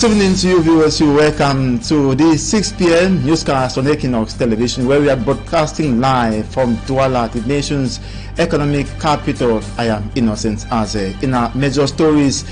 Good evening to you viewers. You welcome to the 6 p.m. newscast on Equinoxe television, where we are broadcasting live from Douala, the nation's economic capital. I am Innocent Aze. In our major stories,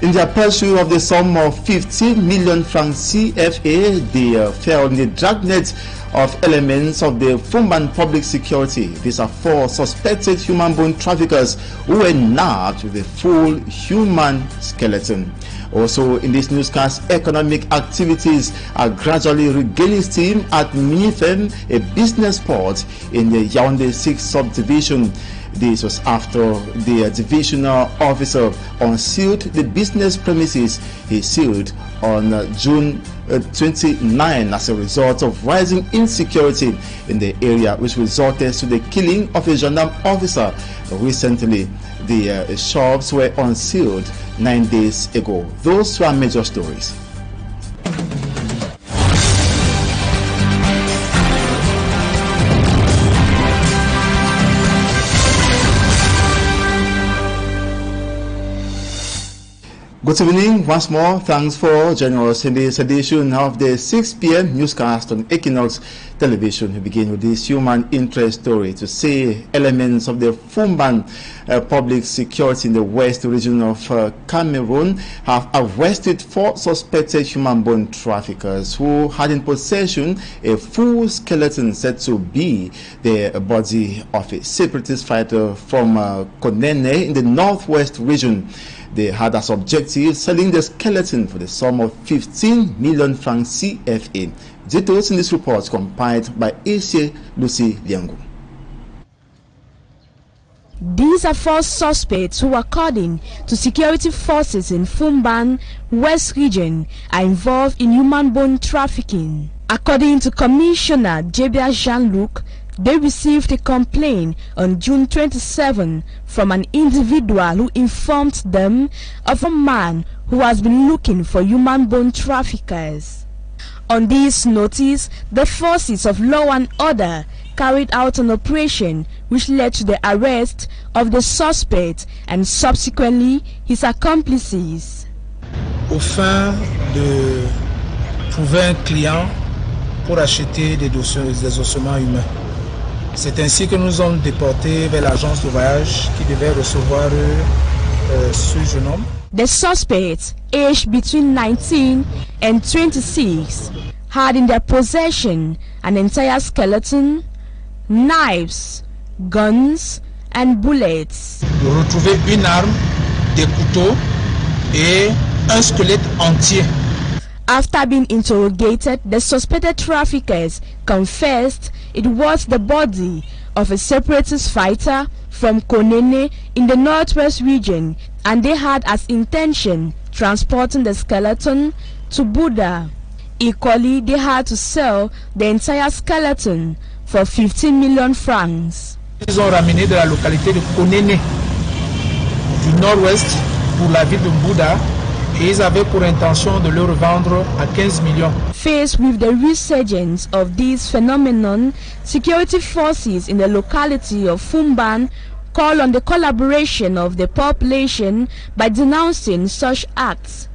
in their pursuit of the sum of 15 million francs CFA, they fell in the dragnet of elements of the Fumban public security. These are 4 suspected human bone traffickers who were nabbed with a full human skeleton. Also in this newscast, economic activities are gradually regaining steam at Minifem, a business port in the Yaoundé 6 subdivision. This was after the divisional officer unsealed the business premises he sealed on June 29 as a result of rising insecurity in the area, which resulted to the killing of a gendarme officer. Recently, the shops were unsealed 9 days ago. Those were major stories. Good evening once more. Thanks for joining us in this edition of the 6 p.m. newscast on Equinoxe television. We begin with this human interest story to say elements of the Fumban public security in the west region of Cameroon have arrested 4 suspected human bone traffickers who had in possession a full skeleton said to be the body of a separatist fighter from Konene in the northwest region. They had as objective selling the skeleton for the sum of 15 million francs CFA. Details in this report compiled by A.C. Lucy Liangu. These are 4 suspects who, according to security forces in Fumban West region, are involved in human bone trafficking. According to Commissioner Jebia Jean-Luc, they received a complaint on June 27 from an individual who informed them of a man who has been looking for human bone traffickers. On this notice, the forces of law and order carried out an operation which led to the arrest of the suspect and subsequently his accomplices. Au fin de trouver un client pour acheter des ossements humains. C'est ainsi que nous sommes déportés vers l'agence de voyage qui devait recevoir ce jeune homme. The suspects, aged between 19 and 26, had in their possession an entire skeleton, knives, guns, and bullets. De retrouver une arme, des couteaux et un squelette entier. After being interrogated, the suspected traffickers confessed it was the body of a separatist fighter from Konene in the northwest region, and they had as intention transporting the skeleton to Buda. Equally, they had to sell the entire skeleton for 15 million francs. Ils ont ramené de la localité de Konene du nord-ouest pour la ville de Buda. Et ils avaient pour intention de le revendre à 15 millions. Faced with the resurgence of this phenomenon, security forces in the locality of Fumban call on the collaboration of the population by denouncing such acts.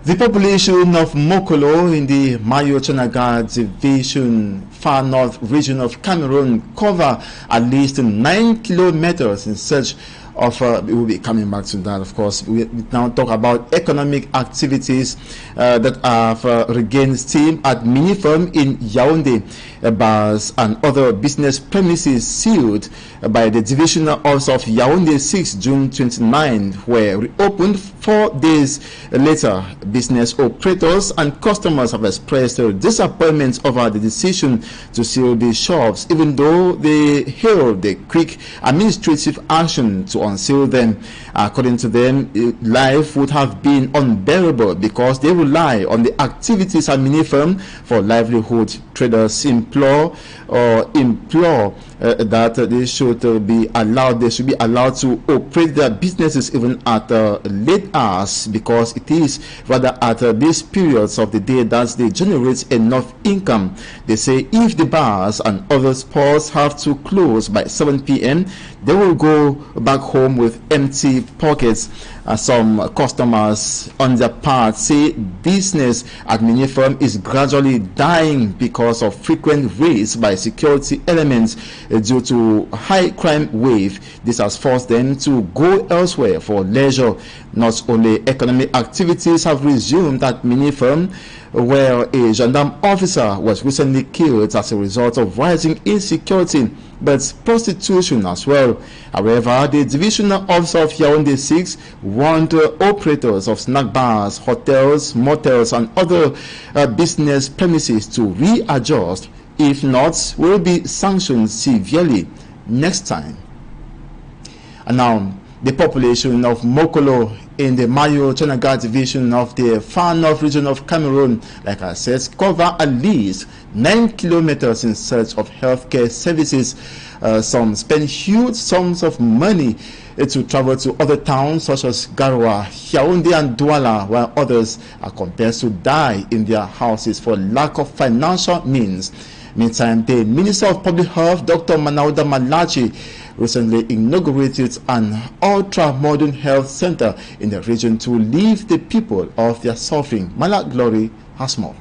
The population of Mokolo in the Mayo-Chanaga division, far north region of Cameroon, cover at least 9 kilometers in search of we will be coming back to that. Of course, we now talk about economic activities that have regained steam at Minifem in Yaoundé. Bars and other business premises sealed by the divisional officer of Yaoundé 6 June 29 were reopened 4 days later. Business operators and customers have expressed their disappointment over the decision to seal the shops, even though they hailed the quick administrative action to unseal them. According to them, life would have been unbearable because they rely on the activities at Minifem for livelihood. Traders implore that they should be allowed to operate their businesses even at late hours, because it is rather at these periods of the day that they generate enough income. They say if the bars and other sports have to close by 7 p.m., they will go back home with empty pockets. Some customers on their part say business at many firms is gradually dying because of frequent raids by security elements due to high crime wave. This has forced them to go elsewhere for leisure. Not only economic activities have resumed at many firms, where a gendarme officer was recently killed as a result of rising insecurity, but prostitution as well. However, the divisional officer of Yaoundé 6 warned operators of snack bars, hotels, motels, and other business premises to readjust. If not, will be sanctioned severely next time. And now, the population of Mokolo in the Mayo-Tanaga division of the far north region of Cameroon, like I said, cover at least 9 kilometers in search of healthcare services. Some spend huge sums of money to travel to other towns such as Garoua, Yaoundé, and Douala, while others are compelled to die in their houses for lack of financial means. Meantime, the Minister of Public Health, Dr. Manauda Malachi, recently inaugurated an ultra-modern health center in the region to relieve the people of their suffering. Malak Glory has more.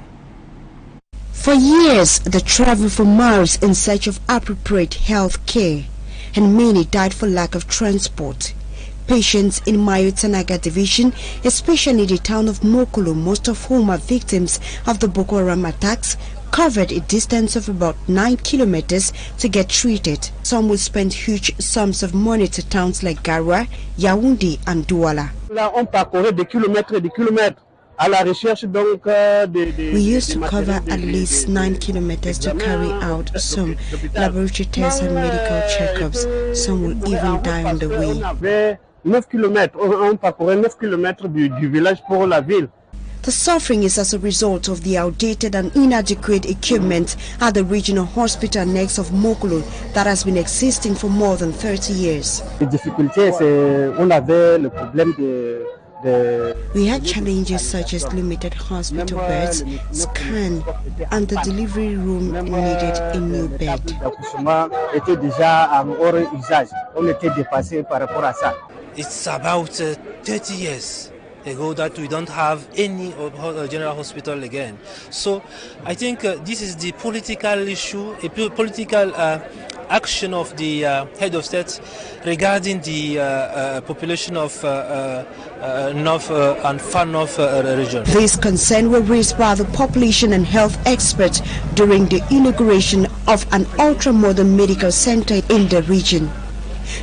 For years, they traveled for miles in search of appropriate health care, and many died for lack of transport. Patients in Mayo-Tanaga division, especially the town of Mokolo, most of whom are victims of the Boko Haram attacks, covered a distance of about 9 kilometers to get treated. Some will spend huge sums of money to towns like Garoua, Yaoundé, and Douala. We used to cover at least 9 kilometers to carry out some laboratory tests and medical checkups. Some will even die on the way. 9 kilomètres, on parcourait 9 kilomètres du village pour la ville. The suffering is as a result of the outdated and inadequate equipment at the regional hospital next of Mokolo that has been existing for more than 30 years. We had challenges such as limited hospital beds, scan, and the delivery room needed a new bed. It's about 30 years ago that we don't have any general hospital again. So I think this is the political issue, a political action of the head of state regarding the population of North and Far North region. These concerns were raised by the population and health experts during the inauguration of an ultra-modern medical center in the region.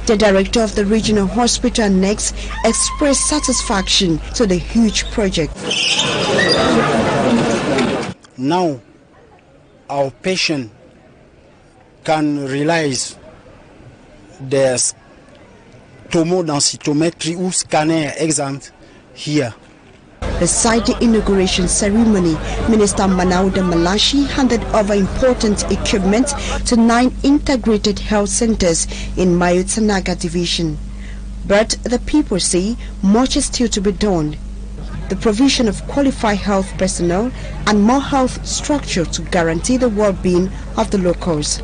The director of the regional hospital next expressed satisfaction to the huge project. Now, our patient can realize there's tomodensitometry or scanner exams here. Beside the inauguration ceremony, Minister Manauda Malachi handed over important equipment to 9 integrated health centers in Mayo-Tanaga division. But the people say much is still to be done. The provision of qualified health personnel and more health structure to guarantee the well-being of the locals.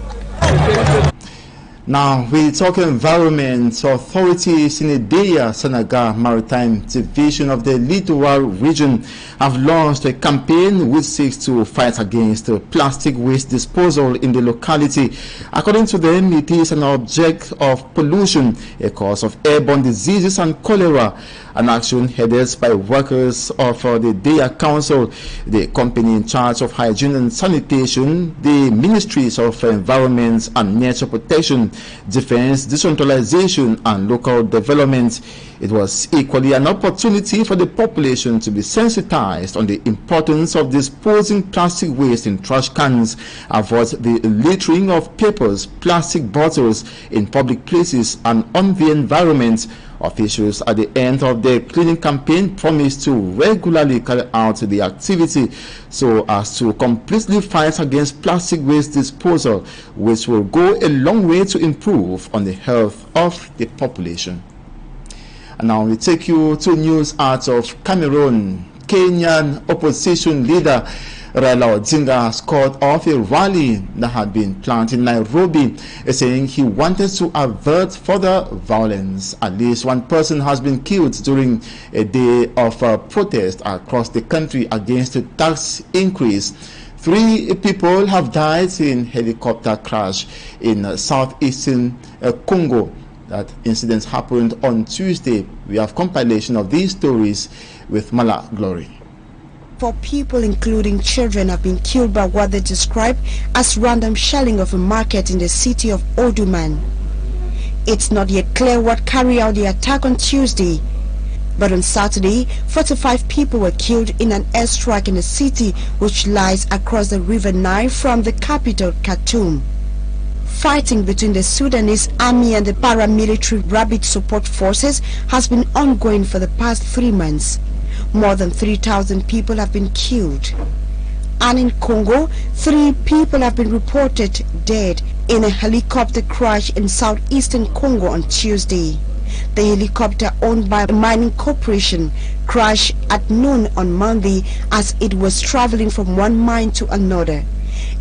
Now, we talk environment. Authorities in the Deya Sanaga Maritime Division of the Littoral region have launched a campaign which seeks to fight against plastic waste disposal in the locality. According to them, it is an object of pollution, a cause of airborne diseases and cholera. An action headed by workers of the Deya Council, the company in charge of hygiene and sanitation, the ministries of environment and nature protection, defense, decentralization, and local development. It was equally an opportunity for the population to be sensitized on the importance of disposing plastic waste in trash cans, avoid the littering of papers, plastic bottles in public places and on the environment. Officials at the end of the cleaning campaign promised to regularly carry out the activity so as to completely fight against plastic waste disposal, which will go a long way to improve on the health of the population. And now we take you to news out of Cameroon. Kenyan opposition leader Raila Odinga has called off a rally that had been planned in Nairobi, saying he wanted to avert further violence. At least one person has been killed during a day of protest across the country against the tax increase. 3 people have died in helicopter crash in southeastern Congo. That incident happened on Tuesday. We have compilation of these stories with Mala Glory. 4 people, including children, have been killed by what they describe as random shelling of a market in the city of Oduman. It's not yet clear what carried out the attack on Tuesday, but on Saturday, 45 people were killed in an airstrike in a city which lies across the River Nile from the capital, Khartoum. Fighting between the Sudanese army and the paramilitary Rapid Support Forces has been ongoing for the past 3 months. More than 3,000 people have been killed. And in Congo, 3 people have been reported dead in a helicopter crash in southeastern Congo on Tuesday. The helicopter, owned by a mining corporation, crashed at noon on Monday as it was traveling from one mine to another.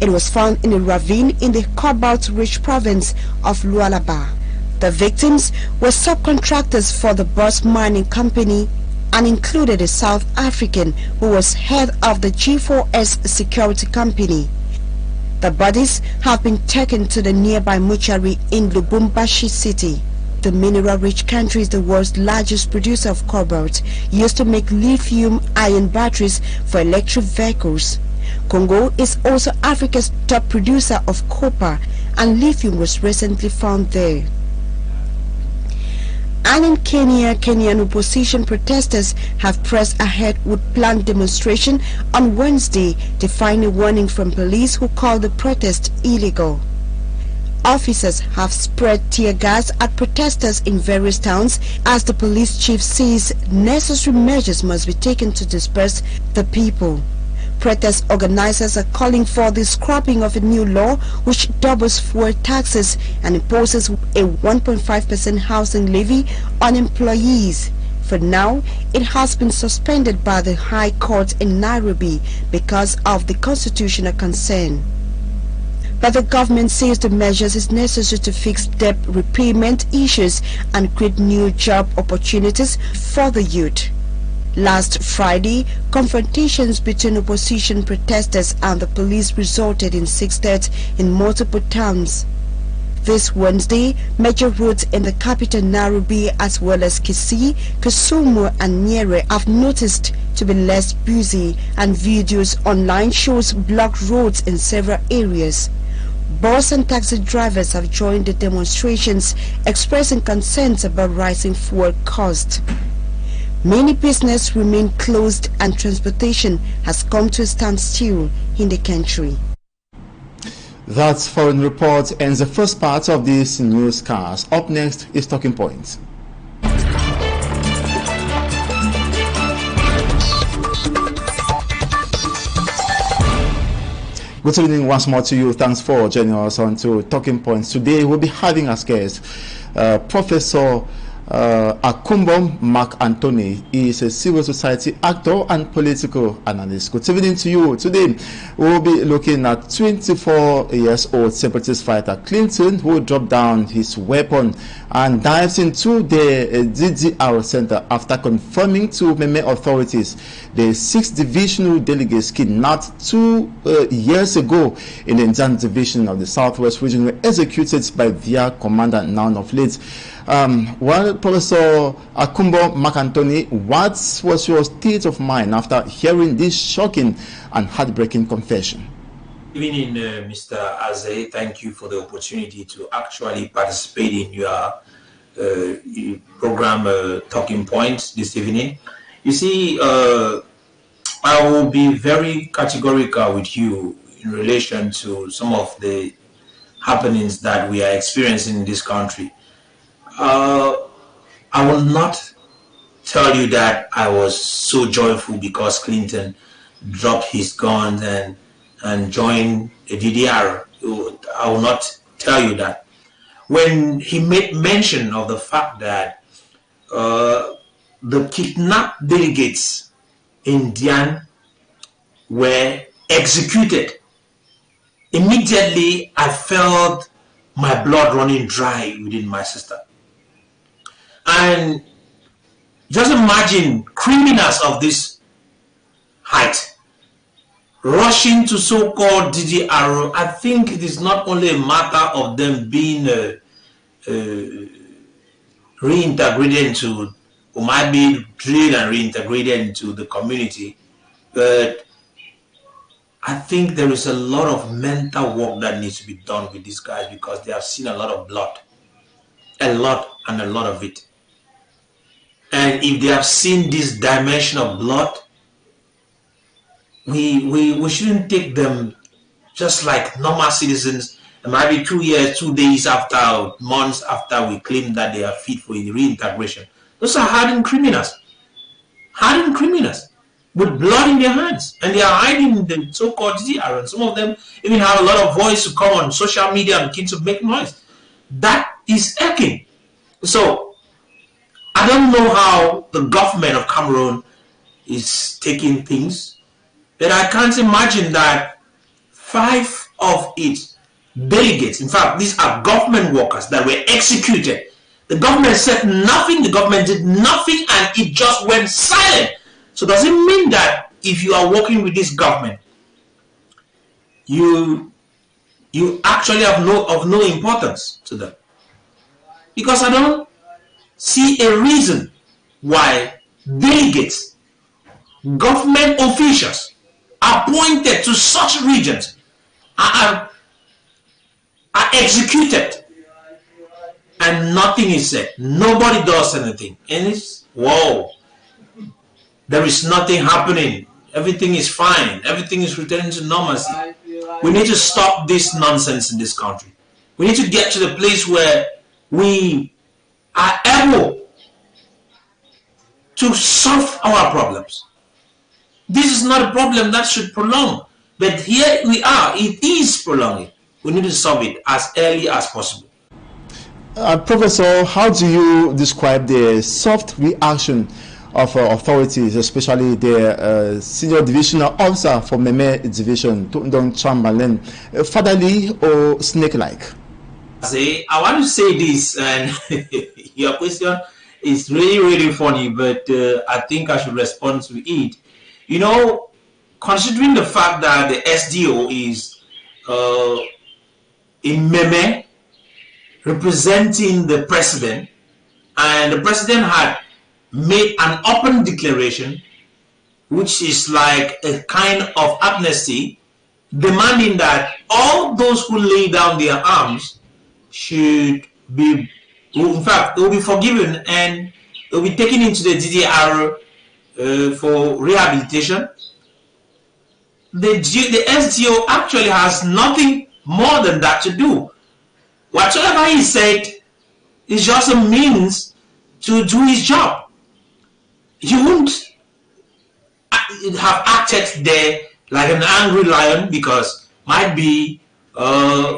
It was found in a ravine in the cobalt-rich province of Lualaba. The victims were subcontractors for the Boss Mining Company and included a South African who was head of the G4S security company. The bodies have been taken to the nearby mortuary in Lubumbashi city. The mineral-rich country is the world's largest producer of cobalt, used to make lithium-ion batteries for electric vehicles. Congo is also Africa's top producer of copper, and lithium was recently found there. And in Kenya, Kenyan opposition protesters have pressed ahead with planned demonstration on Wednesday, defying a warning from police who called the protest illegal. Officers have spread tear gas at protesters in various towns as the police chief says necessary measures must be taken to disperse the people. Protest organizers are calling for the scrapping of a new law which doubles fuel taxes and imposes a 1.5% housing levy on employees. For now, it has been suspended by the High Court in Nairobi because of the constitutional concern. But the government says the measures is necessary to fix debt repayment issues and create new job opportunities for the youth. Last Friday, confrontations between opposition protesters and the police resulted in 6 deaths in multiple towns. This Wednesday, major roads in the capital Nairobi as well as Kisii, Kisumu and Nyeri have noticed to be less busy, and videos online shows blocked roads in several areas. Bus and taxi drivers have joined the demonstrations, expressing concerns about rising fuel costs. Many businesses remain closed and transportation has come to a standstill in the country. That's Foreign Report ends the first part of this newscast. Up next is Talking Points. Good evening once more to you. Thanks for joining us on to Talking Points. Today we'll be having as guest Professor Akumbo Mark Anthony. He is a civil society actor and political analyst. Good evening to you. Today we'll be looking at 24-year-old separatist fighter Clinton, who dropped down his weapon and dives into the DDR center after confirming to Meme authorities the 6th divisional delegates kidnapped 2 years ago in the Nzan division of the Southwest region were executed by their commander now of late. Well, Professor Akumbo Mark Anthony, what was your state of mind after hearing this shocking and heartbreaking confession? Good evening, Mr. Aze. Thank you for the opportunity to actually participate in your program Talking Points this evening. You see, I will be very categorical with you in relation to some of the happenings that we are experiencing in this country. I will not tell you that I was so joyful because Clinton dropped his guns and joined the DDR. I will not tell you that. When he made mention of the fact that the kidnapped delegates in Dian were executed, immediately I felt my blood running dry within my system. And just imagine criminals of this height rushing to so-called DDR. I think it is not only a matter of them being reintegrated into, or might be drilled and reintegrated into the community, but I think there is a lot of mental work that needs to be done with these guys, because they have seen a lot of blood, a lot of it. And if they have seen this dimension of blood, we shouldn't take them just like normal citizens. It might be 2 years, 2 days after, months after we claim that they are fit for reintegration. Those are hardened criminals with blood in their hands, and they are hiding the so-called DDR. And some of them even have a lot of voice to come on social media and begin to make noise. That is irking. So I don't know how the government of Cameroon is taking things, but I can't imagine that 5 of its delegates, in fact, these are government workers that were executed. The government said nothing, the government did nothing, and it just went silent. So does it mean that if you are working with this government, you actually have no importance to them? Because I don't see a reason why delegates, government officials appointed to such regions are executed and nothing is said. Nobody does anything. And it's, whoa, there is nothing happening. Everything is fine. Everything is returning to normalcy. We need to stop this nonsense in this country. We need to get to the place where we are able to solve our problems. This is not a problem that should prolong, but here we are, it is prolonging. We need to solve it as early as possible. Professor, how do you describe the soft reaction of authorities, especially the senior divisional officer for Meme Division, Tundong Chamberlain, fatherly or snake-like? I want to say this, and your question is really funny, but I think I should respond to it. You know, considering the fact that the SDO is in Meme representing the president, and the president had made an open declaration, which is like a kind of amnesty, demanding that all those who lay down their arms should be, in fact, they will be forgiven and they will be taken into the DDR for rehabilitation. The SDO actually has nothing more than that to do. Whatever he said is just a means to do his job. He wouldn't have acted there like an angry lion, because might be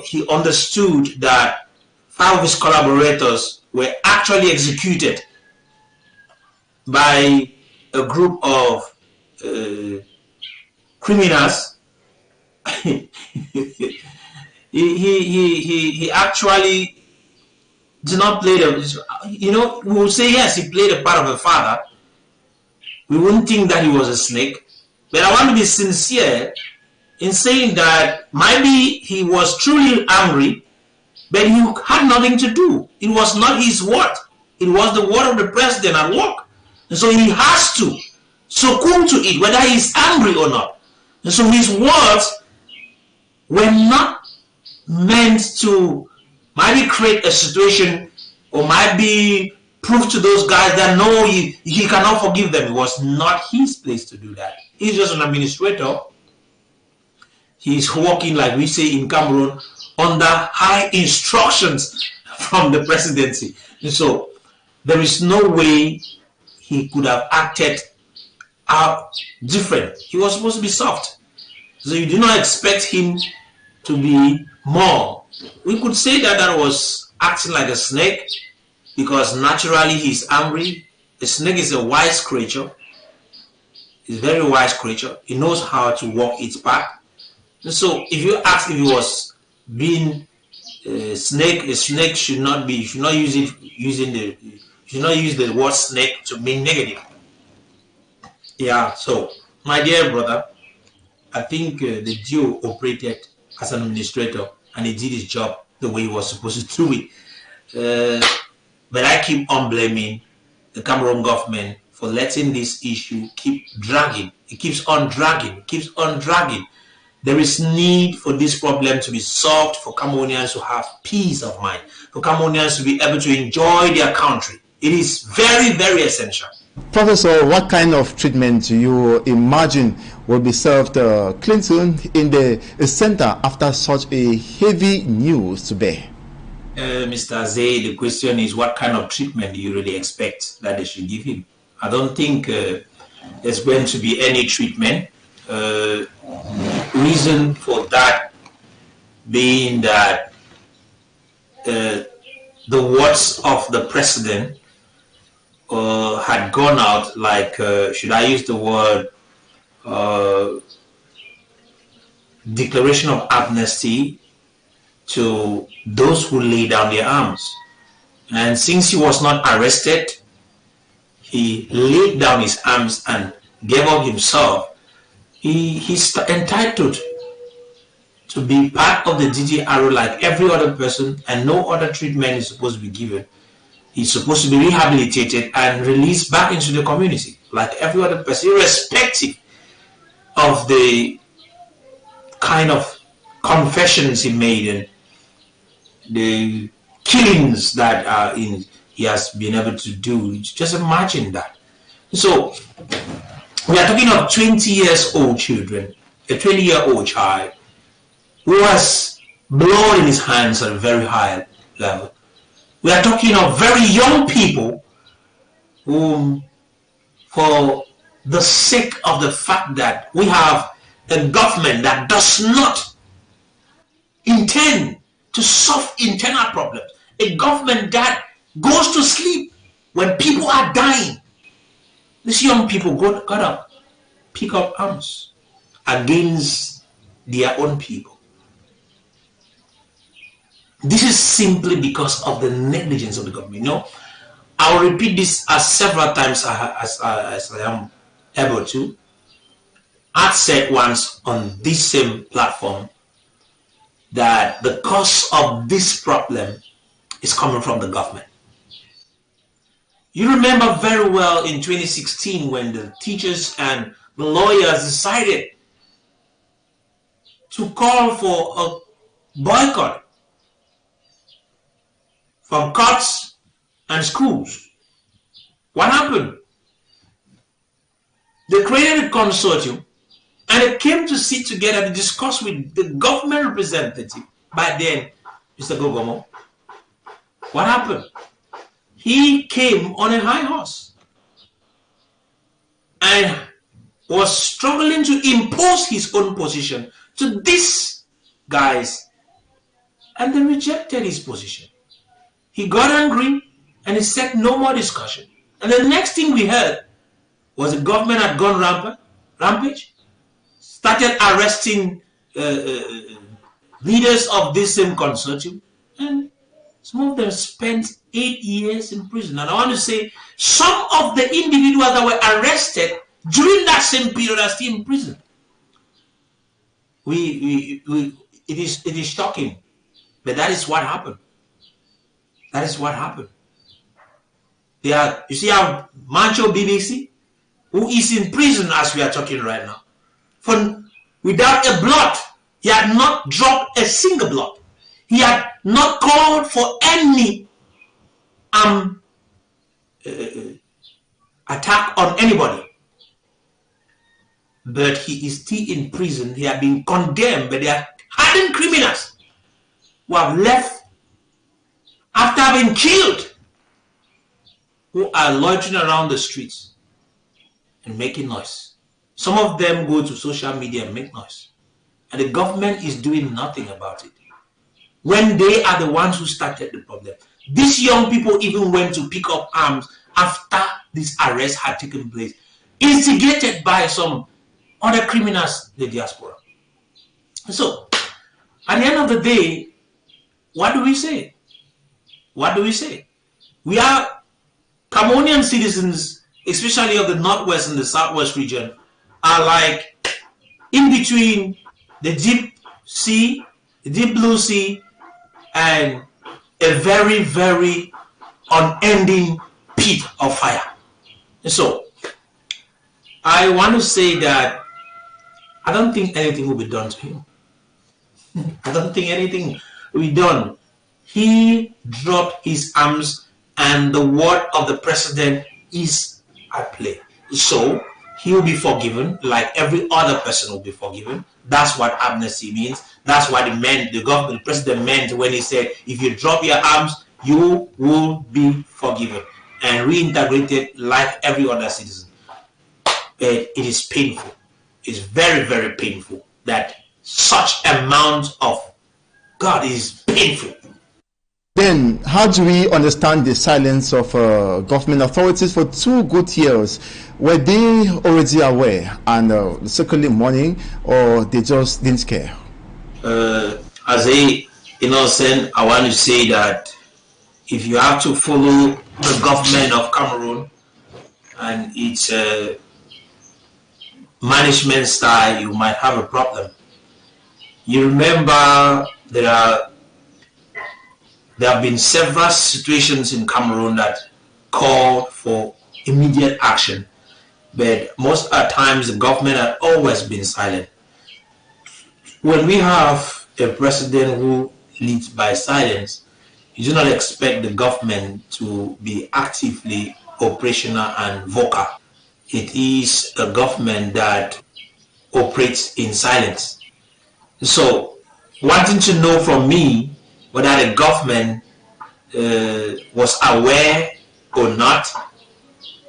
he understood that 5 of his collaborators were actually executed by a group of criminals. he actually did not play the, you know, we will say yes, he played a part of a father. We wouldn't think that he was a snake, but I want to be sincere in saying that maybe he was truly angry, but he had nothing to do. It was not his word. It was the word of the president at work. And so he has to succumb to it, whether he's angry or not. And so his words were not meant to maybe create a situation or might be prove to those guys that no, he cannot forgive them. It was not his place to do that. He's just an administrator. He's working, like we say in Cameroon, under high instructions from the presidency. And so there is no way he could have acted out different. He was supposed to be soft. So you do not expect him to be more. We could say that that was acting like a snake, because naturally he's angry. A snake is a wise creature. It's a very wise creature. It knows how to walk its path. So if you ask if he was being a snake should not use the word snake to mean negative. Yeah. So my dear brother, I think the Jew operated as an administrator and he did his job the way he was supposed to do it. But I keep on blaming the Cameroon government for letting this issue keep dragging. It keeps on dragging, There is need for this problem to be solved, for Cameroonians to have peace of mind, for Cameroonians to be able to enjoy their country. It is very, very essential. Professor, what kind of treatment do you imagine will be served Clinton in the center after such a heavy news to bear? Mr. Zay, the question is what kind of treatment do you really expect that they should give him? I don't think there's going to be any treatment. Reason for that being that the words of the president had gone out like, should I use the word declaration of amnesty to those who lay down their arms. And since he was not arrested, he laid down his arms and gave up himself. He's entitled to be part of the DDRO like every other person, and no other treatment is supposed to be given. He's supposed to be rehabilitated and released back into the community like every other person, irrespective of the kind of confessions he made and the killings that he has been able to do. Just imagine that. So we are talking of 20-year-old children, a 20-year-old child who has blood in his hands at a very high level. We are talking of very young people whom, for the sake of the fact that we have a government that does not intend to solve internal problems, a government that goes to sleep when people are dying. These young people got up, pick up arms against their own people. This is simply because of the negligence of the government. You know, I'll repeat this as several times as I am able to. I've said once on this same platform that the cause of this problem is coming from the government. You remember very well in 2016 when the teachers and the lawyers decided to call for a boycott from courts and schools. What happened? They created a consortium and it came to sit together to discuss with the government representative by then, Mr. Gogomo. What happened? He came on a high horse and was struggling to impose his own position to these guys, and they rejected his position. He got angry and he said no more discussion. And the next thing we heard was the government had gone rampage, started arresting leaders of this same consortium, and some of them spent 8 years in prison. And I want to say some of the individuals that were arrested during that same period are still in prison. It is shocking, but that is what happened. That is what happened. You see how Mancho BBC, who is in prison as we are talking right now, without a blot, he had not dropped a single blot. He had not called for any attack on anybody. But he is still in prison. He had been condemned, but they are hardened criminals who have left after having killed, who are loitering around the streets and making noise. Some of them go to social media and make noise. And the government is doing nothing about it, when they are the ones who started the problem. These young people even went to pick up arms after this arrest had taken place, instigated by some other criminals in the diaspora. So, at the end of the day, what do we say? What do we say? We are Cameroonian citizens, especially of the Northwest and the Southwest region, are like in between the deep sea, the deep blue sea, and a very, very unending pit of fire. And so, I want to say that I don't think anything will be done to him. I don't think anything will be done. He dropped his arms and the word of the president is at play. So he will be forgiven like every other person will be forgiven. That's what amnesty means. That's what the president meant when he said, if you drop your arms, you will be forgiven and reintegrated like every other citizen. But it is painful. It's very, very painful that such amount of God is painful. Then, how do we understand the silence of government authorities for 2 good years? Were they already aware and secretly mourning, or they just didn't care? As a innocent, I want to say that if you have to follow the government of Cameroon and its management style, you might have a problem. You remember there have been several situations in Cameroon that call for immediate action, but most of the times the government has always been silent. When we have a president who leads by silence, you do not expect the government to be actively operational and vocal. It is a government that operates in silence. So, wanting to know from me whether the government was aware or not,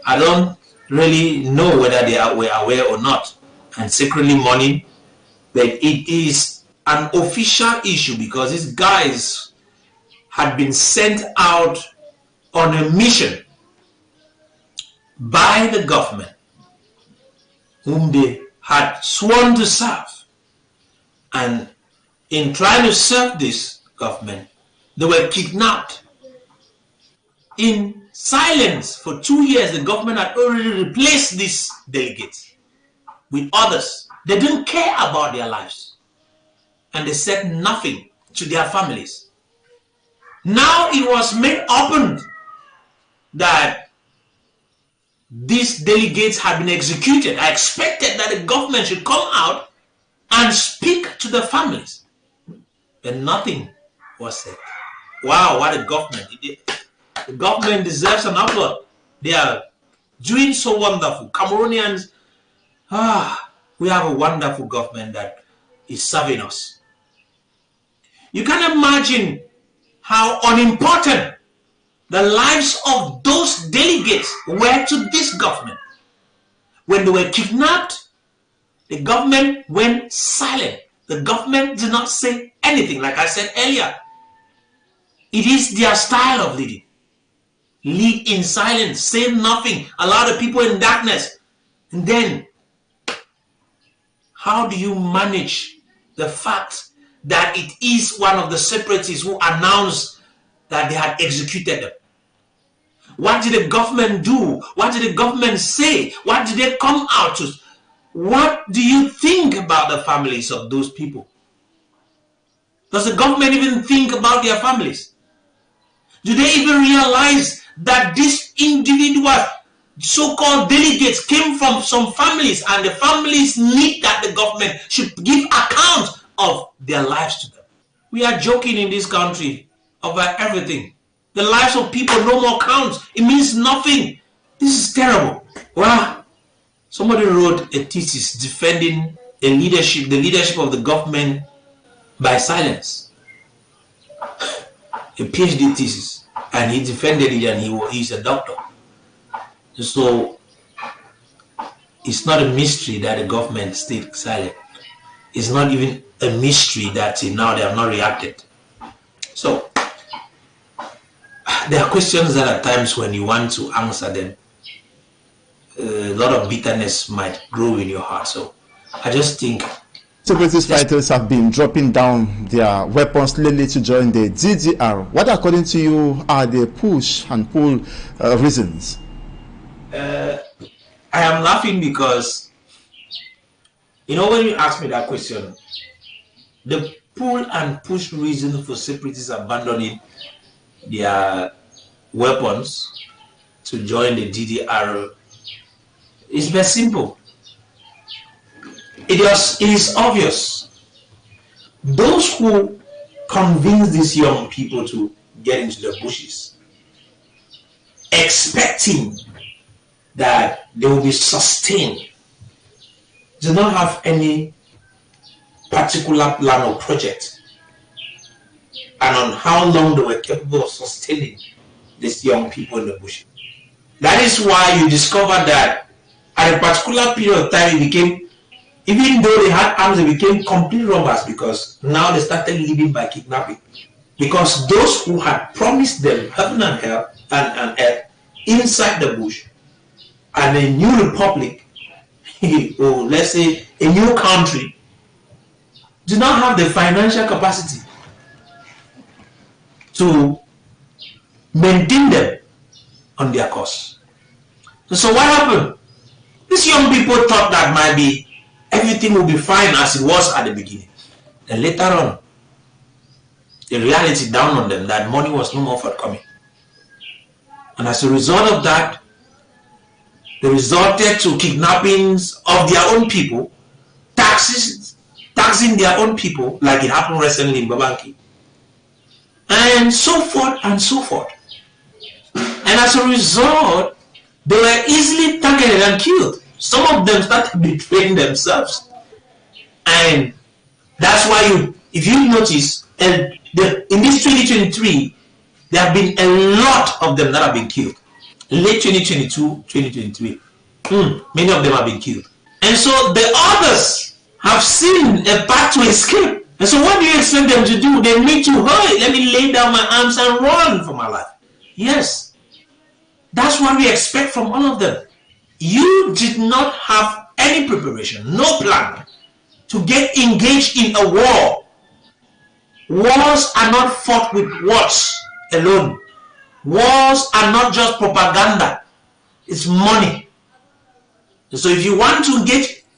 I don't really know whether they were aware or not, and secretly mourning, but it is an official issue because these guys had been sent out on a mission by the government whom they had sworn to serve, and in trying to serve this government, they were kidnapped. In silence for 2 years, the government had already replaced these delegates with others. They didn't care about their lives, and they said nothing to their families. Now it was made open that these delegates had been executed. I expected that the government should come out and speak to the families, but nothing was said. Wow, what a government. The government deserves an applaud. They are doing so wonderful. Cameroonians, we have a wonderful government that is serving us. You can imagine how unimportant the lives of those delegates were to this government. When they were kidnapped, the government went silent. The government did not say anything. Like I said earlier, it is their style of leading. Lead in silence, say nothing, allow the people in darkness. And then, how do you manage the fact that it is one of the separatists who announced that they had executed them? What did the government do? What did the government say? What did they come out to? What do you think about the families of those people? Does the government even think about their families? Do they even realize that these individuals, so-called delegates, came from some families, and the families need that the government should give account of their lives to them? We are joking in this country over everything. The lives of people no more counts. It means nothing. This is terrible. Wow. Somebody wrote a thesis defending the leadership of the government by silence. A PhD thesis. And he defended it, and he's a doctor. So it's not a mystery that the government stayed silent. It's not even a mystery that now they have not reacted. So there are questions that at times when you want to answer them, a lot of bitterness might grow in your heart. So I just think Separatist fighters have been dropping down their weapons lately to join the DDR. What, according to you, are the push and pull reasons? I am laughing because, you know, when you ask me that question, the pull and push reason for separatists abandoning their weapons to join the DDR is very simple. It is obvious. Those who convince these young people to get into the bushes, expecting that they will be sustained, do not have any particular plan or project and on how long they were capable of sustaining these young people in the bush. That is why you discover that at a particular period of time, it became, even though they had arms, they became complete robbers, because now they started living by kidnapping. Because those who had promised them heaven and hell and earth inside the bush and a new republic, or let's say a new country, do not have the financial capacity to maintain them on their course. So what happened? These young people thought that might be everything will be fine as it was at the beginning. And later on, the reality dawned on them that money was no more forthcoming. And as a result of that, they resorted to kidnappings of their own people, taxing their own people, like it happened recently in Babanki, and so forth and so forth. And as a result, they were easily targeted and killed. Some of them started betraying themselves. And that's why if you notice, in this 2023, there have been a lot of them that have been killed. Late 2022, 2023, many of them have been killed. And so the others have seen a path to escape. And so what do you expect them to do? They need to, hurry, let me lay down my arms and run for my life. Yes, that's what we expect from all of them. You did not have any preparation, no plan to get engaged in a war. Wars are not fought with words alone. Wars are not just propaganda. It's money. So if you want to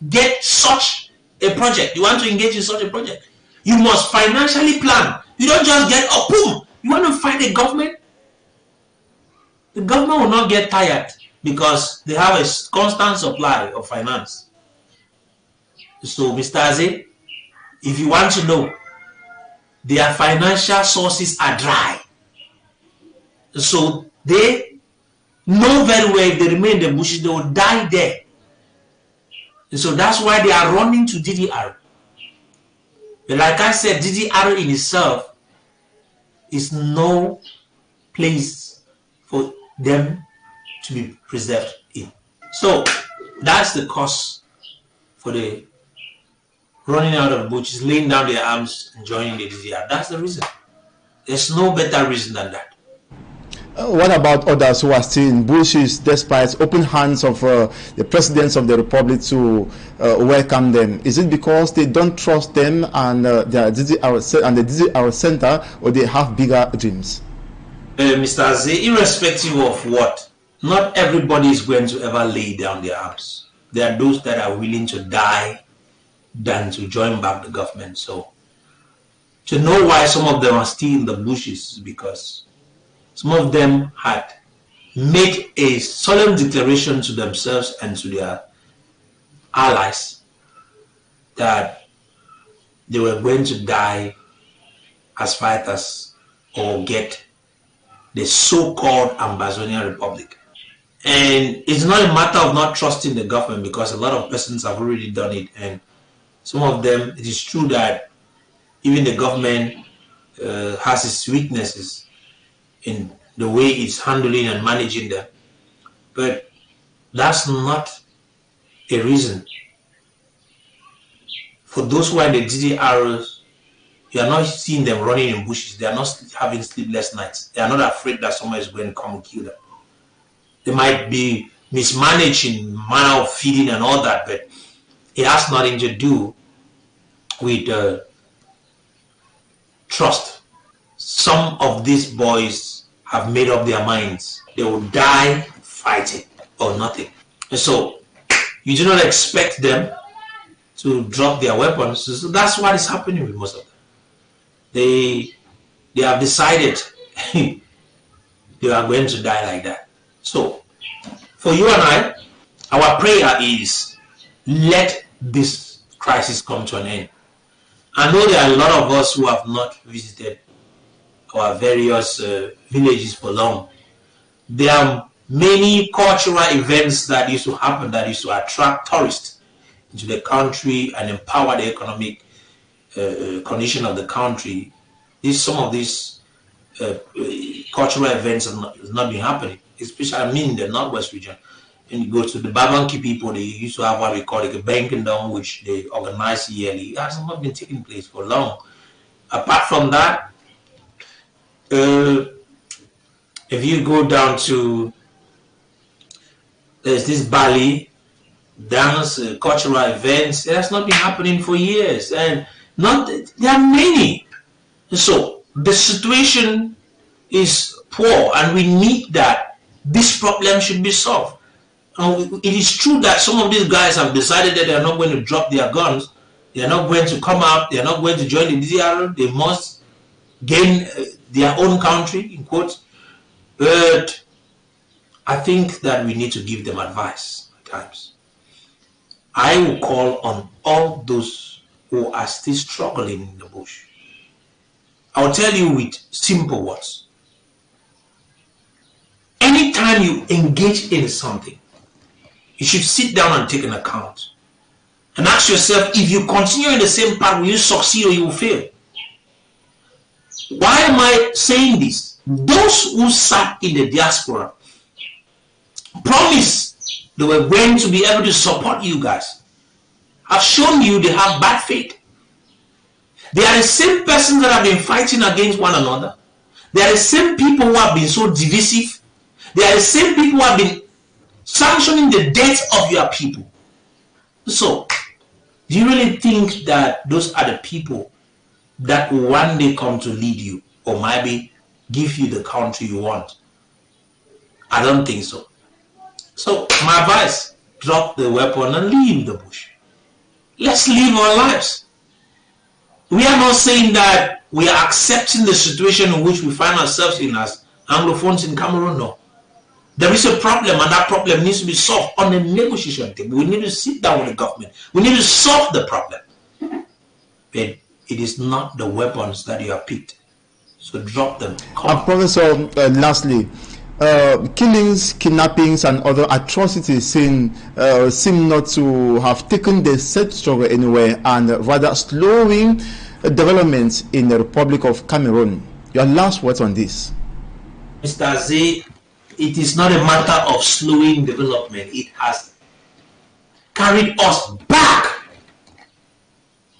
get such a project, you want to engage in such a project, you must financially plan. You don't just get, oh, boom, you want to fight the government? The government will not get tired because they have a constant supply of finance. So, Mr. Aze, if you want to know, their financial sources are dry. So they know very well if they remain in the bushes, they will die there. And so that's why they are running to DDR. But like I said, DDR in itself is no place for them to be preserved in. So that's the cause for the running out of the bushes, laying down their arms and joining the DDR. That's the reason. There's no better reason than that. What about others who are still in bushes despite open hands of the presidents of the republic to welcome them? Is it because they don't trust them and the DDR center, or they have bigger dreams? Mr. Aze, irrespective of what, not everybody is going to ever lay down their arms. There are those that are willing to die than to join back the government. So to know why some of them are still in the bushes is because some of them had made a solemn declaration to themselves and to their allies that they were going to die as fighters or get the so-called Ambazonian Republic. And it's not a matter of not trusting the government, because a lot of persons have already done it, and some of them, it is true that even the government has its weaknesses in the way it's handling and managing them. But that's not a reason. For those who are in the DDRs, you are not seeing them running in bushes. They are not having sleepless nights. They are not afraid that someone is going to come and kill them. They might be mismanaged in manner of feeding and all that, but it has nothing to do with trust. Some of these boys have made up their minds. They will die fighting or nothing. And so you do not expect them to drop their weapons. So that's what is happening with most of them. They have decided they are going to die like that. So for you and I, our prayer is, let this crisis come to an end. I know there are a lot of us who have not visited our various villages for long. There are many cultural events that used to happen that used to attract tourists into the country and empower the economic condition of the country. Some of these cultural events have not been happening, especially in the Northwest region. When you go to the Babanki people, they used to have what we call a banking down, which they organize yearly. It has not been taking place for long. Apart from that, if you go down to, there's this Bali dance, cultural events, it has not been happening for years, and there are many. So the situation is poor, and we need that this problem should be solved. It is true that some of these guys have decided that they are not going to drop their guns, they are not going to come out, they are not going to join the DDR, they must gain their own country, in quotes. But I think that we need to give them advice at times. I will call on all those who are still struggling in the bush. I'll tell you with simple words. Anytime you engage in something, you should sit down and take an account and ask yourself, if you continue in the same path, will you succeed or you will fail? Why am I saying this? Those who sat in the diaspora promised they were going to be able to support you guys, have shown you they have bad faith. They are the same persons that have been fighting against one another. They are the same people who have been so divisive. They are the same people who have been sanctioning the death of your people. So, do you really think that those are the people that will one day come to lead you or maybe give you the country you want? I don't think so. So, my advice, drop the weapon and leave the bush. Let's live our lives. We are not saying that we are accepting the situation in which we find ourselves in as Anglophones in Cameroon. No. There is a problem, and that problem needs to be solved on a negotiation table. We need to sit down with the government. We need to solve the problem. But it is not the weapons that you have picked. So drop them. Professor, lastly, killings, kidnappings, and other atrocities seem not to have taken the set struggle anywhere, and rather slowing developments in the Republic of Cameroon. Your last words on this? Mr. Z, it is not a matter of slowing development. It has carried us back.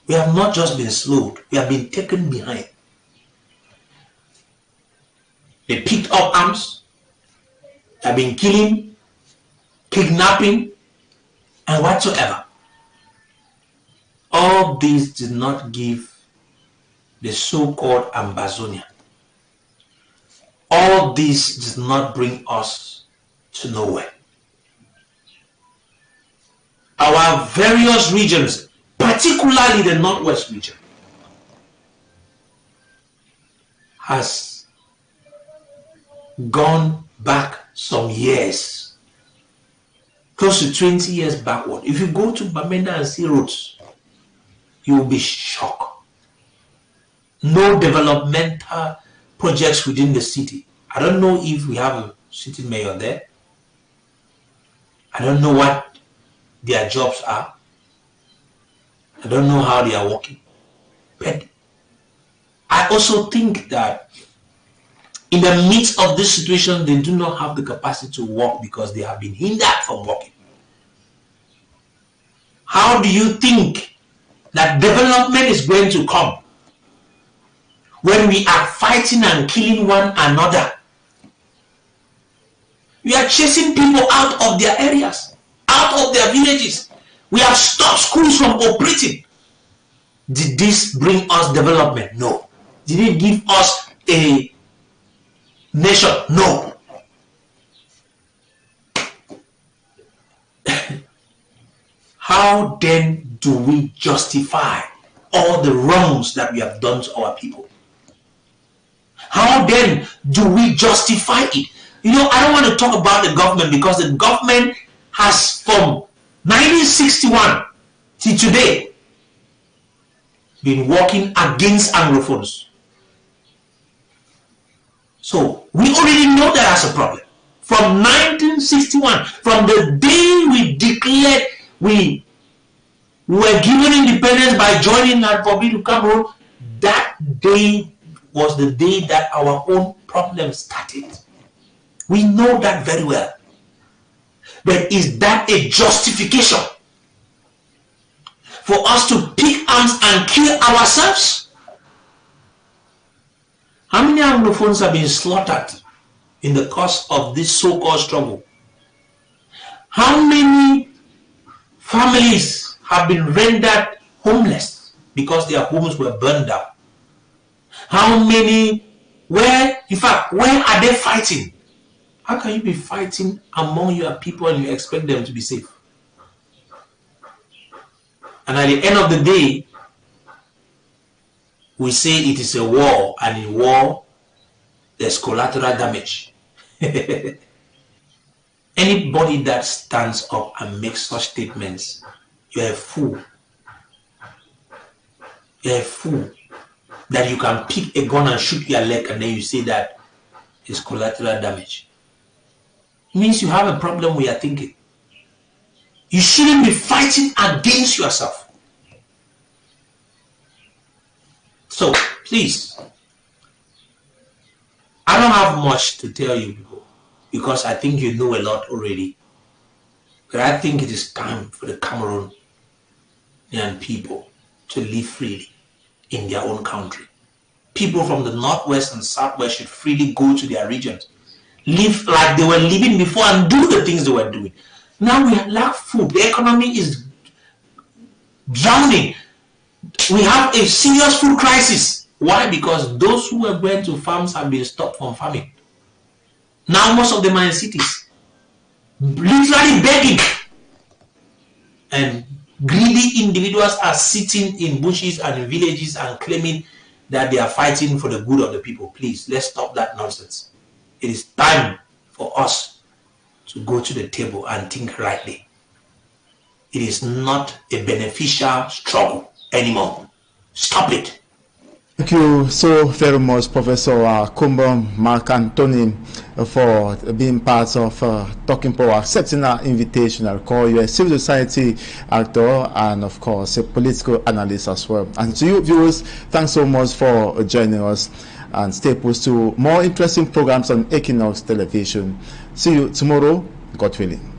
We have not just been slowed, we have been taken behind. They picked up arms, they have been killing, kidnapping, and whatsoever. All these did not give the so-called Ambazonia. All this does not bring us to nowhere. Our various regions, particularly the Northwest region, has gone back some years, close to 20 years backward. If you go to Bamenda and see roads, you will be shocked. No developmental projects within the city. I don't know if we have a city mayor there. I don't know what their jobs are. I don't know how they are working. But I also think that in the midst of this situation, they do not have the capacity to work because they have been hindered from working. How do you think that development is going to come when we are fighting and killing one another? We are chasing people out of their areas, out of their villages. We have stopped schools from operating. Did this bring us development? No. Did it give us a nation? No. How then do we justify all the wrongs that we have done to our people? How then do we justify it? You know, I don't want to talk about the government, because the government has, from 1961 till today, been working against Anglophones. So we already know that that's a problem. From 1961, from the day we declared we were given independence by joining the Republic of Cameroon, that day was the day that our own problems started. We know that very well. But is that a justification for us to pick arms and kill ourselves? How many Anglophones have been slaughtered in the course of this so-called struggle? How many families have been rendered homeless because their homes were burned down? How many, in fact, where are they fighting? How can you be fighting among your people and you expect them to be safe? And at the end of the day, we say it is a war, and in war, there's collateral damage. Anybody that stands up and makes such statements, you're a fool. You're a fool. That you can pick a gun and shoot your leg and then you say that is collateral damage. It means you have a problem with your thinking. You shouldn't be fighting against yourself. So, please, I don't have much to tell you people, because I think you know a lot already. But I think it is time for the Cameroonian people to live freely in their own country. People from the northwest and southwest should freely go to their regions, live like they were living before, and do the things they were doing. Now we lack food. The economy is drowning. We have a serious food crisis. Why? Because those who were going to farms have been stopped from farming. Now most of them are in cities, literally begging. And greedy individuals are sitting in bushes and in villages and claiming that they are fighting for the good of the people. Please, let's stop that nonsense. It is time for us to go to the table and think rightly. It is not a beneficial struggle anymore. Stop it. Thank you so very much, Professor Kumba Mark Anthony, for being part of Talking Power, accepting our invitation. I'll call you a civil society actor and, of course, a political analyst as well. And to you viewers, thanks so much for joining us, and stay posted to more interesting programs on Equinoxe Television. See you tomorrow, God willing.